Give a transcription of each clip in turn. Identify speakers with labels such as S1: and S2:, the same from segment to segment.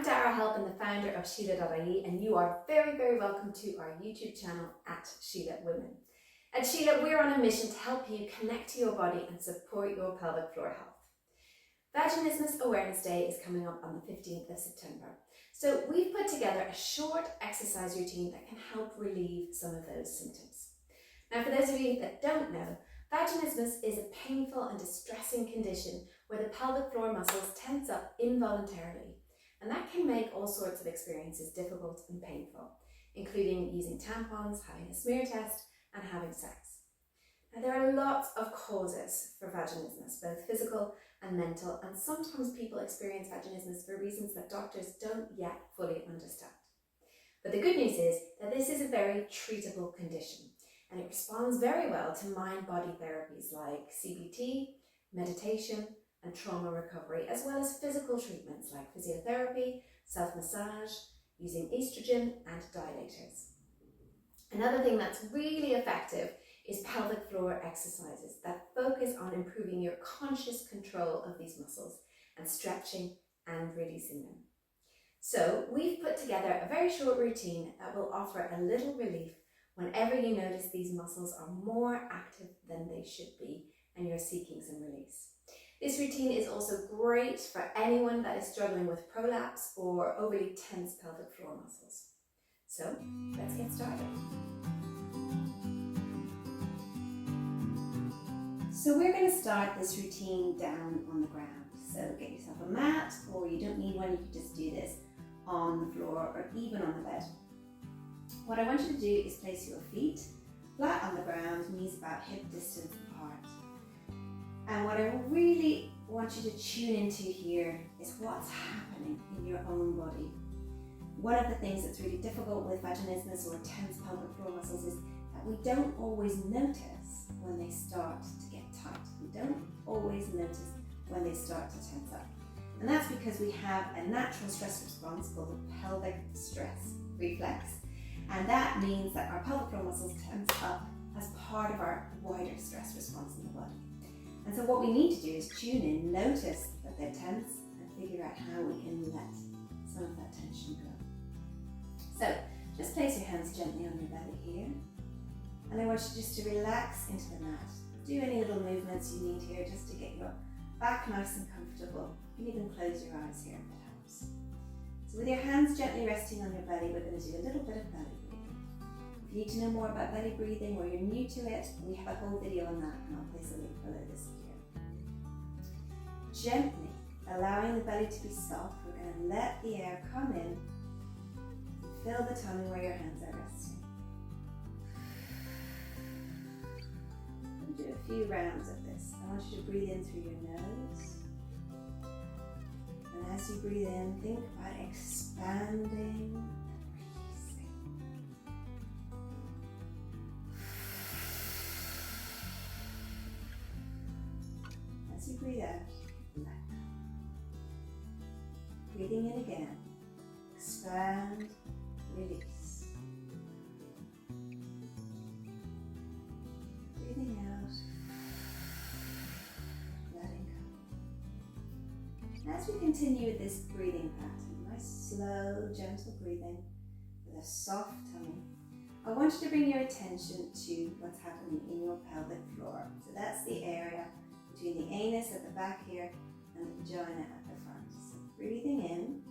S1: I'm Dara Helpin, the founder of Sheila.ie, and you are very, very welcome to our YouTube channel at Sheila Women. At Sheila, we're on a mission to help you connect to your body and support your pelvic floor health. Vaginismus Awareness Day is coming up on the 15th of September. So we've put together a short exercise routine that can help relieve some of those symptoms. Now, for those of you that don't know, vaginismus is a painful and distressing condition where the pelvic floor muscles tense up involuntarily, and that can make all sorts of experiences difficult and painful, including using tampons, having a smear test, and having sex. Now, there are lots of causes for vaginismus, both physical and mental, and sometimes people experience vaginismus for reasons that doctors don't yet fully understand. But the good news is that this is a very treatable condition, and it responds very well to mind-body therapies like CBT, meditation, and trauma recovery, as well as physical treatments like physiotherapy, self-massage, using estrogen and dilators. Another thing that's really effective is pelvic floor exercises that focus on improving your conscious control of these muscles and stretching and releasing them. So we've put together a very short routine that will offer a little relief whenever you notice these muscles are more active than they should be and you're seeking some release. This routine is also great for anyone that is struggling with prolapse or overly tense pelvic floor muscles. So let's get started. So we're going to start this routine down on the ground. So get yourself a mat, or you don't need one, you can just do this on the floor or even on the bed. What I want you to do is place your feet flat on the ground, knees about hip distance apart. And what I really want you to tune into here is what's happening in your own body. One of the things that's really difficult with vaginismus or tense pelvic floor muscles is that we don't always notice when they start to get tight. We don't always notice when they start to tense up. And that's because we have a natural stress response called a pelvic stress reflex. And that means that our pelvic floor muscles tense up as part of our wider stress response in the body. And so what we need to do is tune in, notice that they're tense, and figure out how we can let some of that tension go. So just place your hands gently on your belly here. And I want you just to relax into the mat. Do any little movements you need here just to get your back nice and comfortable. You can even close your eyes here if it helps. So with your hands gently resting on your belly, we're going to do a little bit of belly breathing. If you need to know more about belly breathing or you're new to it, we have a whole video on that, and I'll place a link below this video. Gently allowing the belly to be soft, we're going to let the air come in and fill the tummy where your hands are resting. We'll do a few rounds of this. I want you to breathe in through your nose. And as you breathe in, think about expanding and releasing. As you breathe out, let go. Breathing in again, expand, release. Breathing out, letting go. As we continue with this breathing pattern, nice, slow, gentle breathing with a soft tummy, I want you to bring your attention to what's happening in your pelvic floor. So that's the area between the anus at the back here and the vagina at the front. So breathing in,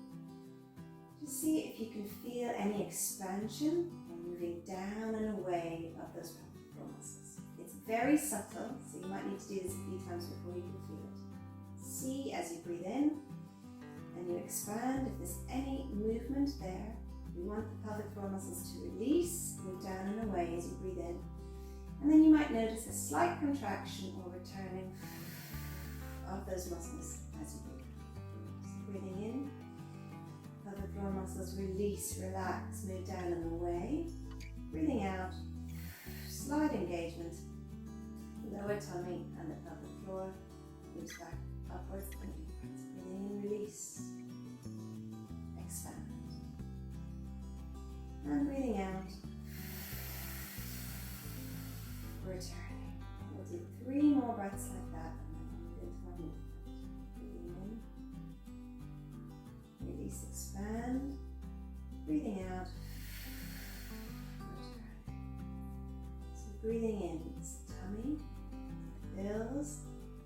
S1: just see if you can feel any expansion and moving down and away of those pelvic floor muscles. It's very subtle, so you might need to do this a few times before you can feel it. See as you breathe in and you expand, if there's any movement there, we want the pelvic floor muscles to release, move down and away as you breathe in. And then you might notice a slight contraction or returning of those muscles as you breathe. So breathing in, pelvic floor muscles release, relax, move down and away. Breathing out, slight engagement, lower tummy and the pelvic floor moves back upwards and inwards. Breathing in, release, expand. And breathing out, returning. We'll do 3 more breaths like that and then we'll move into our movement. Breathing in, Release, expand. Breathing out. So breathing in, it's tummy, fills,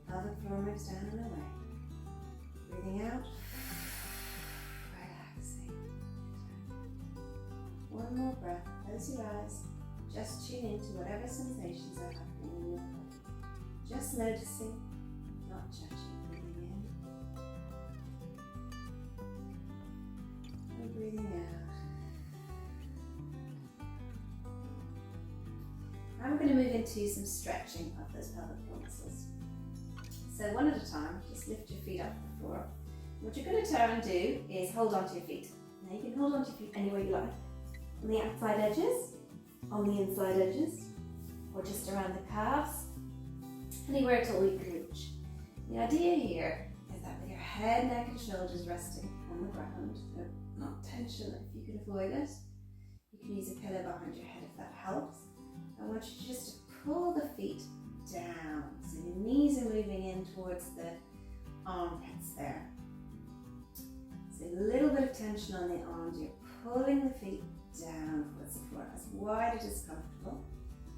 S1: pelvic floor moves down and away. Breathing out. Relaxing. One more breath. Close your eyes. Just tune into whatever sensations are happening in your body. Just noticing, not judging. Breathing in. And breathing out. Now we're going to move into some stretching of those pelvic floor muscles. So one at a time, just lift your feet off the floor. What you're going to turn and do is hold onto your feet. Now you can hold onto your feet anywhere you like. On the outside edges, on the inside edges, or just around the calves, anywhere at all you can reach. The idea here is that with your head, neck and shoulders resting on the ground, so not tension if you can avoid it. You can use a pillow behind your head if that helps. I want you just to pull the feet down, so your knees are moving in towards the armpits there. So a little bit of tension on the arms, you're pulling the feet down towards the floor as wide as is comfortable.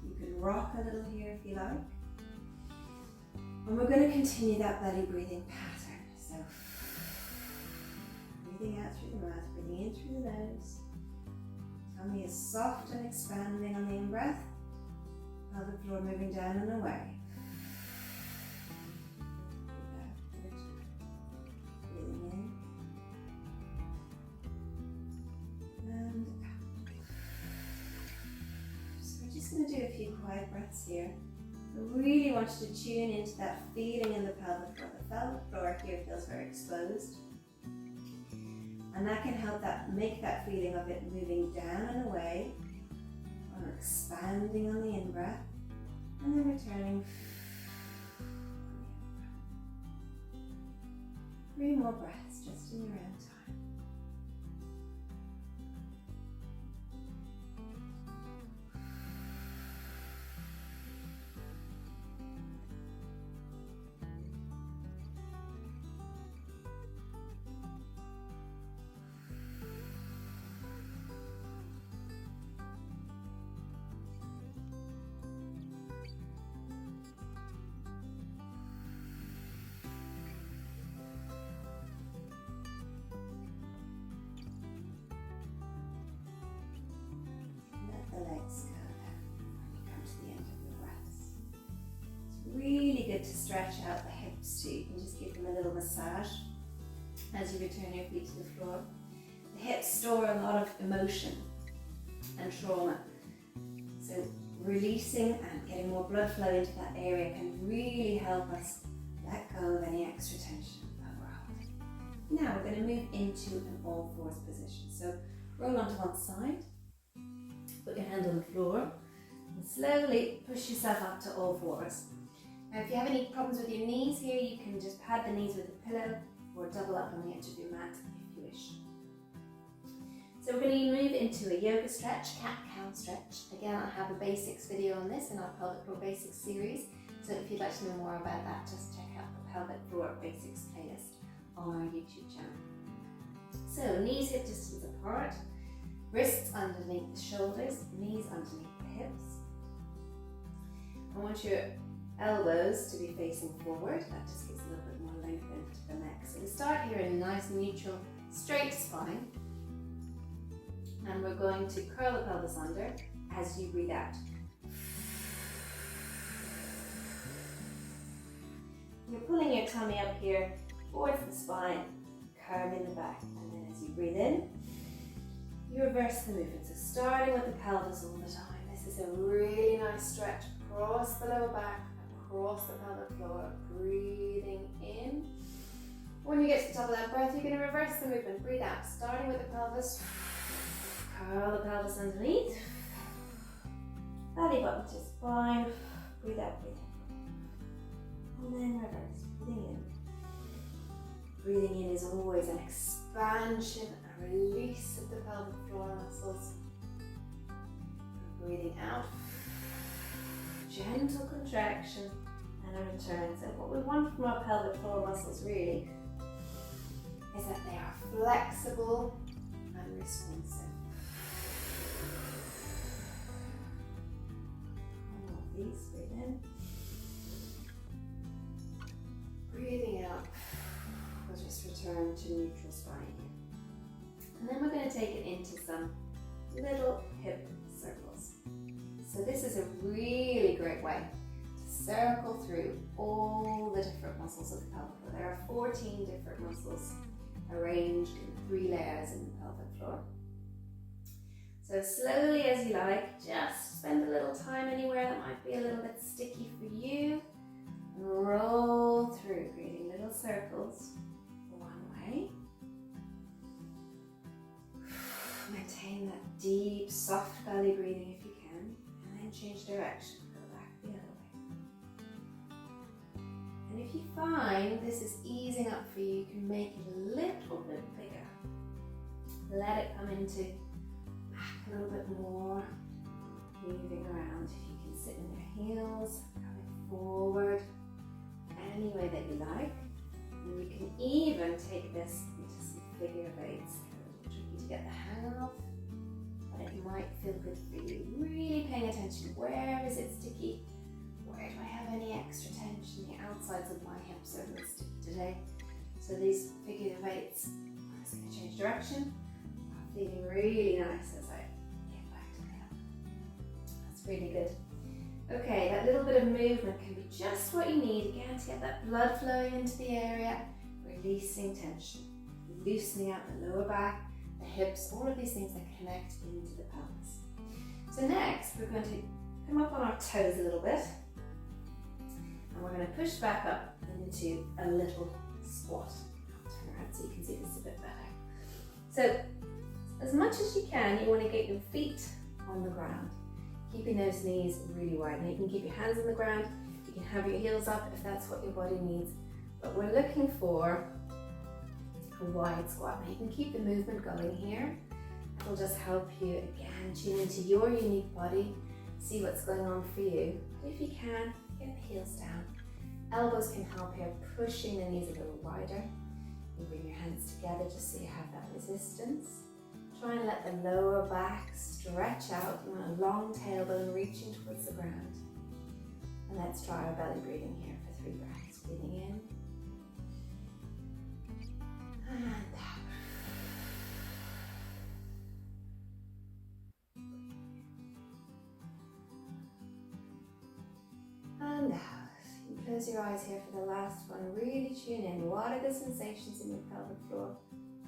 S1: You can rock a little here if you like. And we're going to continue that belly breathing pattern. So breathing out through the mouth, breathing in through the nose. Tummy is soft and expanding on the in-breath. Pelvic floor moving down and away. Breathing in. And out. So we're just going to do a few quiet breaths here. I really want you to tune into that feeling in the pelvic floor. The pelvic floor here feels very exposed. And that can help make that feeling of it moving down and away, or expanding on the in-breath, and then returning. 3 more breaths just in your own time. The legs go down when you come to the end of your breaths. It's really good to stretch out the hips too. You can just give them a little massage as you return your feet to the floor. The hips store a lot of emotion and trauma. So releasing and getting more blood flow into that area can really help us let go of any extra tension that we're holding. Now we're going to move into an all fours position. So roll onto one side. Put your hand on the floor and slowly push yourself up to all fours. Now if you have any problems with your knees here, you can just pad the knees with a pillow or double up on the edge of your mat if you wish. So we're going to move into a yoga stretch, cat-cow stretch. Again, I have a basics video on this in our pelvic floor basics series. So if you'd like to know more about that, just check out the pelvic floor basics playlist on our YouTube channel. So knees hip distance apart. Wrists underneath the shoulders, knees underneath the hips. I want your elbows to be facing forward. That just gives a little bit more length into the neck. So we start here in a nice neutral, straight spine. And we're going to curl the pelvis under as you breathe out. You're pulling your tummy up here towards the spine, curving the back. And then as you breathe in, you reverse the movement, so starting with the pelvis all the time. This is a really nice stretch across the lower back, across the pelvic floor, breathing in. When you get to the top of that breath, you're going to reverse the movement. Breathe out, starting with the pelvis, curl the pelvis underneath, belly button to spine, breathe out, and then reverse, breathing in. Breathing in is always an expansion, a release of the pelvic floor muscles. Breathing out, gentle contraction and a return. So what we want from our pelvic floor muscles really is that they are flexible and responsive. Please breathe in. Breathing out. We'll just return to neutral spine here. And then we're going to take it into some little hip circles. So this is a really great way to circle through all the different muscles of the pelvic floor. There are 14 different muscles arranged in 3 layers in the pelvic floor. So slowly as you like, just spend a little time anywhere that might be a little bit sticky for you. And roll through, creating little circles one way. Maintain that deep, soft belly breathing if you can, and then change direction, go back the other way. And if you find this is easing up for you, you can make it a little bit bigger. Let it come into back a little bit more, moving around. If you can sit in your heels, coming forward, any way that you like. And you can even take this into some figure of eights. It's tricky to get the hang of, but it might feel good for you. Really paying attention. Where is it sticky? Where do I have any extra tension? The outsides of my hips are a little sticky today. So these figure of eights, I'm just going to change direction. I'm feeling really nice as I get back to the hip. That's really good. Okay, that little bit of movement can be just what you need, again, to get that blood flowing into the area, releasing tension, loosening out the lower back, the hips, all of these things that connect into the pelvis. So next, we're going to come up on our toes a little bit, and we're going to push back up into a little squat. I'll turn around so you can see this a bit better. So, as much as you can, you want to get your feet on the ground, keeping those knees really wide. Now you can keep your hands on the ground, you can have your heels up if that's what your body needs, but we're looking for a wide squat. Now you can keep the movement going here. It'll just help you, again, tune into your unique body, see what's going on for you. But if you can, get the heels down. Elbows can help here, pushing the knees a little wider. You bring your hands together just so you have that resistance. Try and let the lower back stretch out. You want a long tailbone reaching towards the ground. And let's try our belly breathing here for 3 breaths. Breathing in. And out. And out. You close your eyes here for the last one. Really tune in. What are the sensations in your pelvic floor?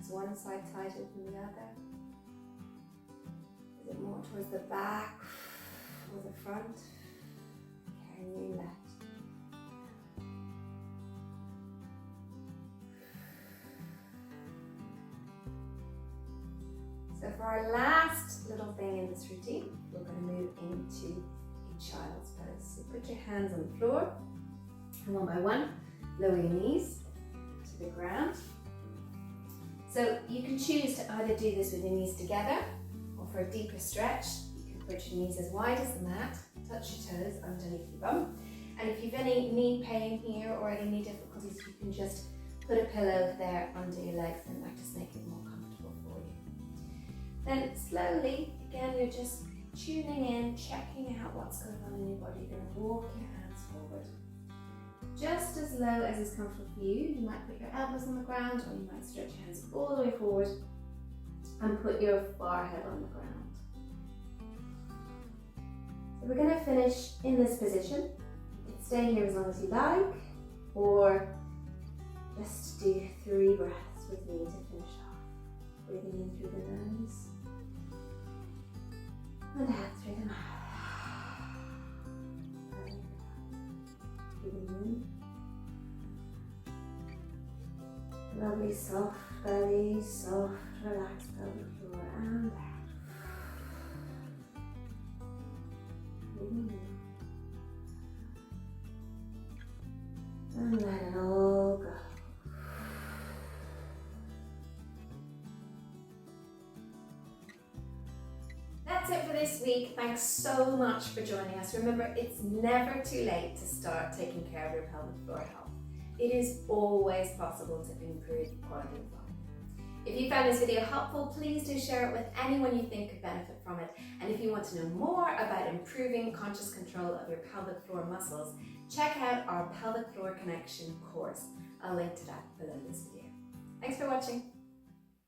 S1: Is one side tighter than the other? Is it more towards the back or the front? Carrying you left. So for our last little thing in this routine, we're going to move into a child's pose. So put your hands on the floor, and one by one, lower your knees to the ground. So you can choose to either do this with your knees together, or for a deeper stretch, you can put your knees as wide as the mat, touch your toes underneath your bum. And if you've any knee pain here or any knee difficulties, you can just put a pillow there under your legs, and that just make it more comfortable for you. Then slowly, again, you're just tuning in, checking out what's going on in your body. You're going to walk your hands forward. Just as low as is comfortable for you. You might put your elbows on the ground, or you might stretch your hands all the way forward and put your forehead on the ground. So we're going to finish in this position. You can stay here as long as you like, or just do 3 breaths with me to finish off. Breathing in through the nose and out through the mouth. Breathing in. Lovely soft belly, soft relaxed pelvic floor, and out. Breathing in. And let it all go. That's it for this week. Thanks so much for joining us. Remember, it's never too late to start taking care of your pelvic floor health. It is always possible to improve quality of life. If you found this video helpful, please do share it with anyone you think could benefit from it. And if you want to know more about improving conscious control of your pelvic floor muscles, check out our Pelvic Floor Connection course. I'll link to that below this video. Thanks for watching.